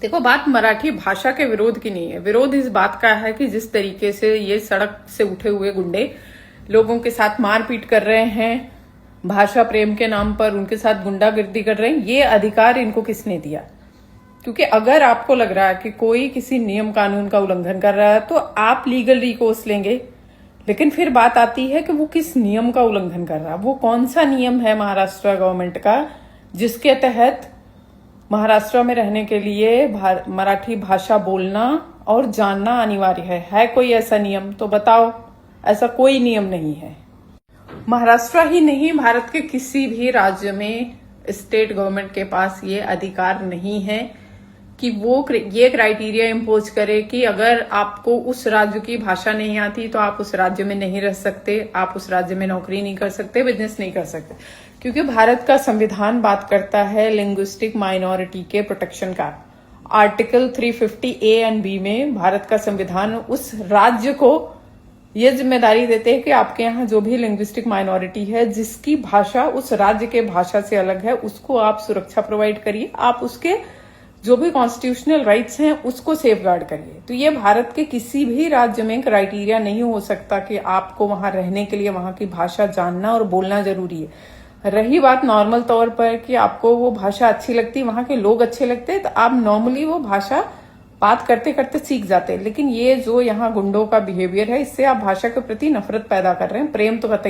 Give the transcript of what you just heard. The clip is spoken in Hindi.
देखो, बात मराठी भाषा के विरोध की नहीं है। विरोध इस बात का है कि जिस तरीके से ये सड़क से उठे हुए गुंडे लोगों के साथ मारपीट कर रहे हैं, भाषा प्रेम के नाम पर उनके साथ गुंडागिर्दी कर रहे हैं, ये अधिकार इनको किसने दिया? क्योंकि अगर आपको लग रहा है कि कोई किसी नियम कानून का उल्लंघन कर रहा है तो आप लीगल रिकोर्स लेंगे, लेकिन फिर बात आती है कि वो किस नियम का उल्लंघन कर रहा है। वो कौन सा नियम है महाराष्ट्र गवर्नमेंट का जिसके तहत महाराष्ट्र में रहने के लिए मराठी भाषा बोलना और जानना अनिवार्य है कोई ऐसा नियम? तो बताओ, ऐसा कोई नियम नहीं है। महाराष्ट्र ही नहीं, भारत के किसी भी राज्य में स्टेट गवर्नमेंट के पास ये अधिकार नहीं है कि वो ये क्राइटेरिया इम्पोज करे कि अगर आपको उस राज्य की भाषा नहीं आती तो आप उस राज्य में नहीं रह सकते, आप उस राज्य में नौकरी नहीं कर सकते, बिजनेस नहीं कर सकते। क्योंकि भारत का संविधान बात करता है लिंग्विस्टिक माइनॉरिटी के प्रोटेक्शन का। आर्टिकल 350 ए एंड बी में भारत का संविधान उस राज्य को ये जिम्मेदारी देते हैं कि आपके यहाँ जो भी लिंग्विस्टिक माइनॉरिटी है, जिसकी भाषा उस राज्य के भाषा से अलग है, उसको आप सुरक्षा प्रोवाइड करिए, आप उसके जो भी कॉन्स्टिट्यूशनल राइट्स हैं उसको सेफगार्ड करिए। तो ये भारत के किसी भी राज्य में क्राइटेरिया नहीं हो सकता कि आपको वहां रहने के लिए वहां की भाषा जानना और बोलना जरूरी है। रही बात नॉर्मल तौर पर कि आपको वो भाषा अच्छी लगती, वहां के लोग अच्छे लगते, तो आप नॉर्मली वो भाषा बात करते करते सीख जाते हैं। लेकिन ये जो यहाँ गुंडों का बिहेवियर है, इससे आप भाषा के प्रति नफरत पैदा कर रहे हैं, प्रेम तो कतई